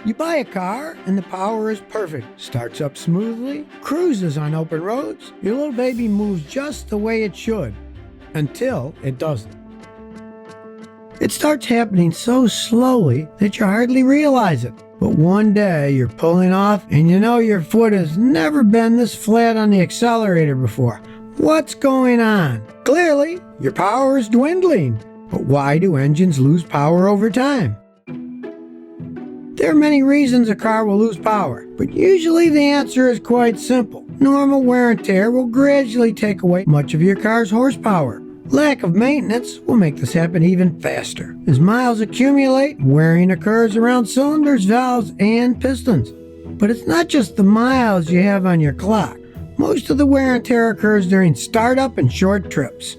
You buy a car and the power is perfect. Starts up smoothly, cruises on open roads. Your little baby moves just the way it should. Until it doesn't. It starts happening so slowly that you hardly realize it. But one day you're pulling off and you know your foot has never been this flat on the accelerator before. What's going on? Clearly, your power is dwindling. But why do engines lose power over time? There are many reasons a car will lose power, but usually the answer is quite simple. Normal wear and tear will gradually take away much of your car's horsepower. Lack of maintenance will make this happen even faster. As miles accumulate, wearing occurs around cylinders, valves, and pistons. But it's not just the miles you have on your clock. Most of the wear and tear occurs during startup and short trips.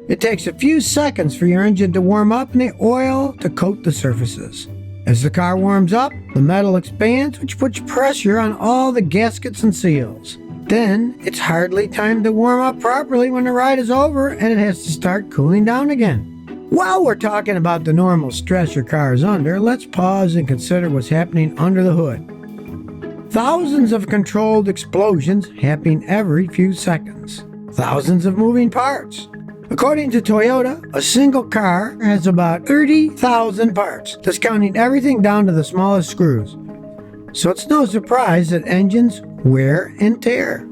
It takes a few seconds for your engine to warm up and the oil to coat the surfaces. As the car warms up, the metal expands, which puts pressure on all the gaskets and seals. Then, it's hardly time to warm up properly when the ride is over and it has to start cooling down again. While we're talking about the normal stress your car is under, let's pause and consider what's happening under the hood. Thousands of controlled explosions happening every few seconds. Thousands of moving parts. According to Toyota, a single car has about 30,000 parts, discounting everything down to the smallest screws. So it's no surprise that engines wear and tear.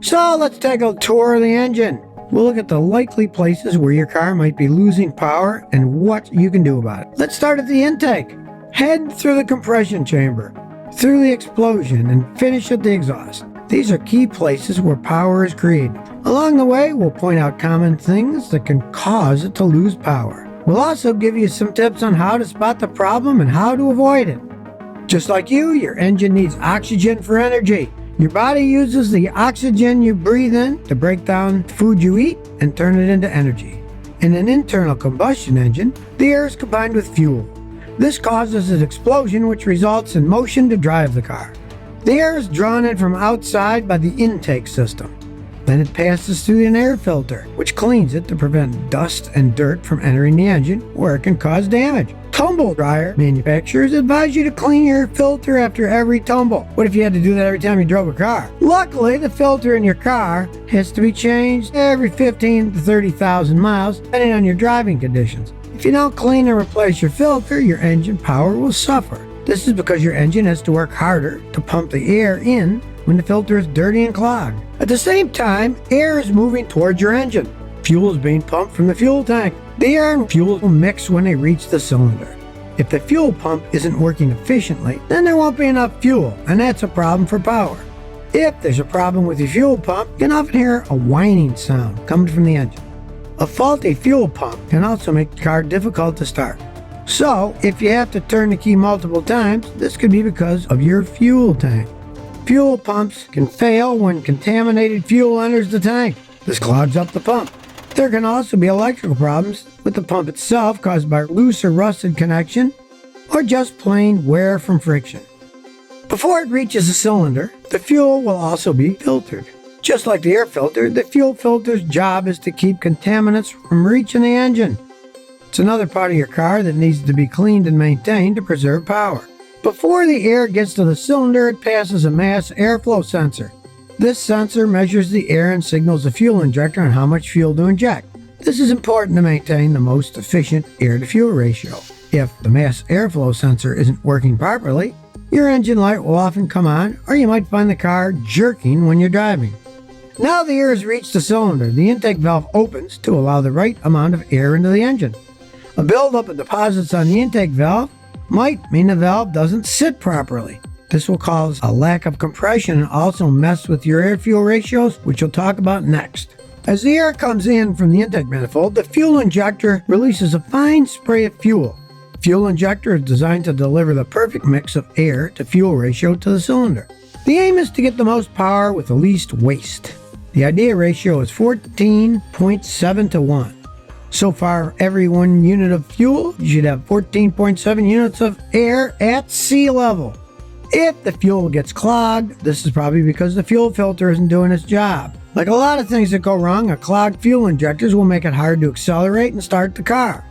So let's take a tour of the engine. We'll look at the likely places where your car might be losing power and what you can do about it. Let's start at the intake. Head through the compression chamber, through the explosion, and finish at the exhaust. These are key places where power is created. Along the way, we'll point out common things that can cause it to lose power. We'll also give you some tips on how to spot the problem and how to avoid it. Just like you, your engine needs oxygen for energy. Your body uses the oxygen you breathe in to break down food you eat and turn it into energy. In an internal combustion engine, the air is combined with fuel. This causes an explosion which results in motion to drive the car. The air is drawn in from outside by the intake system. Then it passes through an air filter, which cleans it to prevent dust and dirt from entering the engine where it can cause damage. Tumble dryer manufacturers advise you to clean your filter after every tumble. What if you had to do that every time you drove a car? Luckily, the filter in your car has to be changed every 15 to 30,000 miles, depending on your driving conditions. If you don't clean and replace your filter, your engine power will suffer. This is because your engine has to work harder to pump the air in when the filter is dirty and clogged. At the same time, air is moving towards your engine. Fuel is being pumped from the fuel tank. The air and fuel will mix when they reach the cylinder. If the fuel pump isn't working efficiently, then there won't be enough fuel, and that's a problem for power. If there's a problem with your fuel pump, you can often hear a whining sound coming from the engine. A faulty fuel pump can also make the car difficult to start. So, if you have to turn the key multiple times, this could be because of your fuel tank. Fuel pumps can fail when contaminated fuel enters the tank. This clogs up the pump. There can also be electrical problems with the pump itself caused by loose or rusted connection, or just plain wear from friction. Before it reaches the cylinder, the fuel will also be filtered. Just like the air filter, the fuel filter's job is to keep contaminants from reaching the engine. It's another part of your car that needs to be cleaned and maintained to preserve power. Before the air gets to the cylinder, it passes a mass airflow sensor. This sensor measures the air and signals the fuel injector on how much fuel to inject. This is important to maintain the most efficient air-to-fuel ratio. If the mass airflow sensor isn't working properly, your engine light will often come on, or you might find the car jerking when you're driving. Now the air has reached the cylinder, the intake valve opens to allow the right amount of air into the engine. A buildup of deposits on the intake valve might mean the valve doesn't sit properly. This will cause a lack of compression and also mess with your air-fuel ratios, which we'll talk about next. As the air comes in from the intake manifold, the fuel injector releases a fine spray of fuel. The fuel injector is designed to deliver the perfect mix of air to fuel ratio to the cylinder. The aim is to get the most power with the least waste. The ideal ratio is 14.7 to 1. So far, every 1 unit of fuel, you should have 14.7 units of air at sea level. If the fuel gets clogged, this is probably because the fuel filter isn't doing its job. Like a lot of things that go wrong, a clogged fuel injectors will make it hard to accelerate and start the car.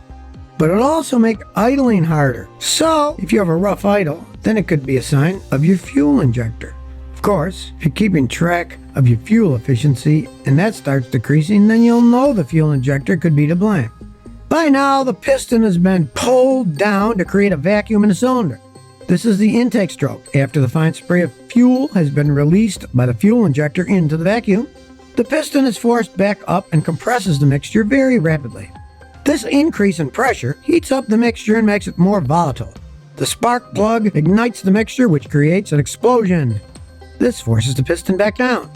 But it'll also make idling harder. So, if you have a rough idle, then it could be a sign of your fuel injector. Of course, if you're keeping track of your fuel efficiency and that starts decreasing, then you'll know the fuel injector could be to blame. By now, the piston has been pulled down to create a vacuum in the cylinder. This is the intake stroke. After the fine spray of fuel has been released by the fuel injector into the vacuum, the piston is forced back up and compresses the mixture very rapidly. This increase in pressure heats up the mixture and makes it more volatile. The spark plug ignites the mixture, which creates an explosion. This forces the piston back down.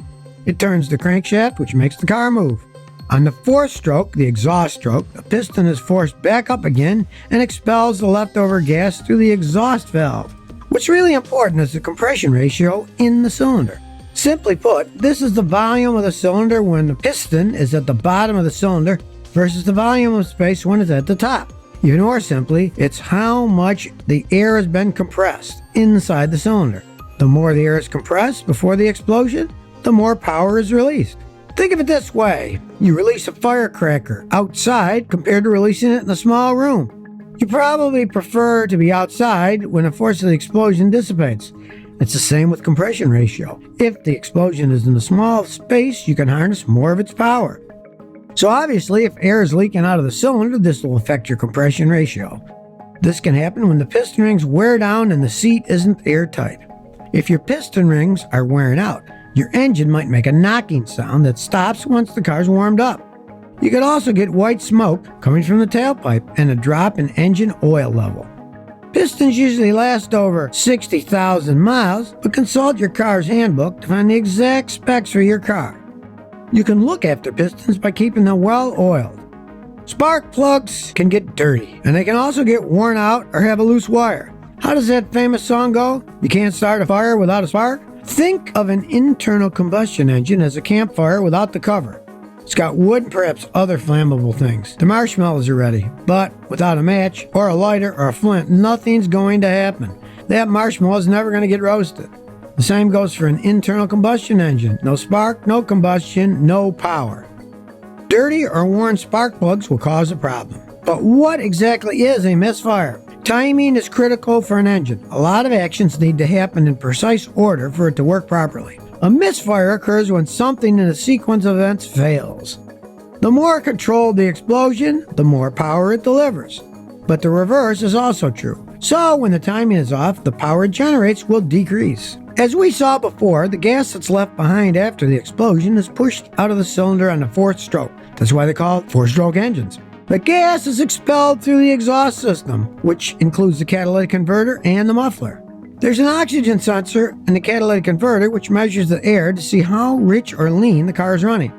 It turns the crankshaft, which makes the car move. On the fourth stroke, the exhaust stroke, the piston is forced back up again and expels the leftover gas through the exhaust valve. What's really important is the compression ratio in the cylinder. Simply put, this is the volume of the cylinder when the piston is at the bottom of the cylinder versus the volume of space when it's at the top. Even more simply, it's how much the air has been compressed inside the cylinder. The more the air is compressed before the explosion, the more power is released. Think of it this way. You release a firecracker outside compared to releasing it in a small room. You probably prefer to be outside when the force of the explosion dissipates. It's the same with compression ratio. If the explosion is in a small space, you can harness more of its power. So obviously, if air is leaking out of the cylinder, this will affect your compression ratio. This can happen when the piston rings wear down and the seat isn't airtight. If your piston rings are wearing out, your engine might make a knocking sound that stops once the car's warmed up. You could also get white smoke coming from the tailpipe and a drop in engine oil level. Pistons usually last over 60,000 miles, but consult your car's handbook to find the exact specs for your car. You can look after pistons by keeping them well oiled. Spark plugs can get dirty, and they can also get worn out or have a loose wire. How does that famous song go? You can't start a fire without a spark? Think of an internal combustion engine as a campfire without the cover. It's got wood and perhaps other flammable things. The marshmallows are ready, but without a match or a lighter or a flint, nothing's going to happen. That marshmallow is never going to get roasted. The same goes for an internal combustion engine. No spark, no combustion, no power. Dirty or worn spark plugs will cause a problem. But what exactly is a misfire? Timing is critical for an engine. A lot of actions need to happen in precise order for it to work properly. A misfire occurs when something in a sequence of events fails. The more controlled the explosion, the more power it delivers. But the reverse is also true. So when the timing is off, the power it generates will decrease. As we saw before, the gas that's left behind after the explosion is pushed out of the cylinder on the fourth stroke. That's why they call it four-stroke engines. The gas is expelled through the exhaust system, which includes the catalytic converter and the muffler. There's an oxygen sensor in the catalytic converter which measures the air to see how rich or lean the car is running.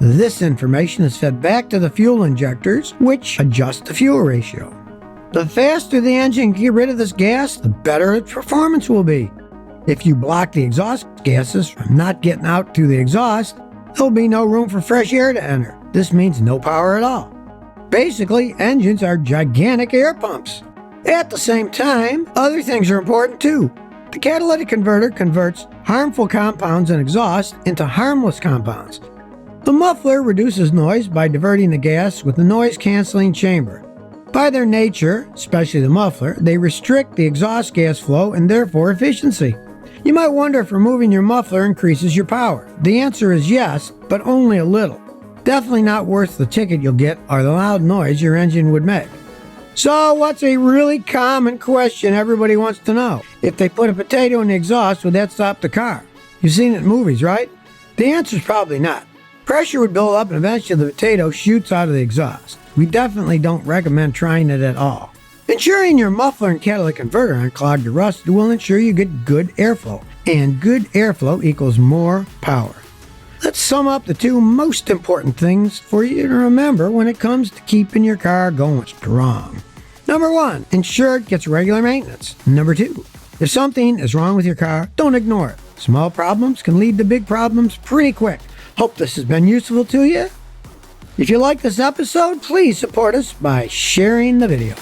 This information is fed back to the fuel injectors, which adjust the fuel ratio. The faster the engine can get rid of this gas, the better its performance will be. If you block the exhaust gases from not getting out through the exhaust, there'll be no room for fresh air to enter. This means no power at all. Basically, engines are gigantic air pumps. At the same time, other things are important too. The catalytic converter converts harmful compounds in exhaust into harmless compounds. The muffler reduces noise by diverting the gas with a noise-canceling chamber. By their nature, especially the muffler, they restrict the exhaust gas flow and therefore efficiency. You might wonder if removing your muffler increases your power. The answer is yes, but only a little. Definitely not worth the ticket you'll get or the loud noise your engine would make. So what's a really common question everybody wants to know? If they put a potato in the exhaust, would that stop the car? You've seen it in movies, right? The answer is probably not. Pressure would build up and eventually the potato shoots out of the exhaust. We definitely don't recommend trying it at all. Ensuring your muffler and catalytic converter aren't clogged or rusted will ensure you get good airflow. And good airflow equals more power. Let's sum up the two most important things for you to remember when it comes to keeping your car going strong. Number 1, ensure it gets regular maintenance. Number 2, if something is wrong with your car, don't ignore it. Small problems can lead to big problems pretty quick. Hope this has been useful to you. If you like this episode, please support us by sharing the video.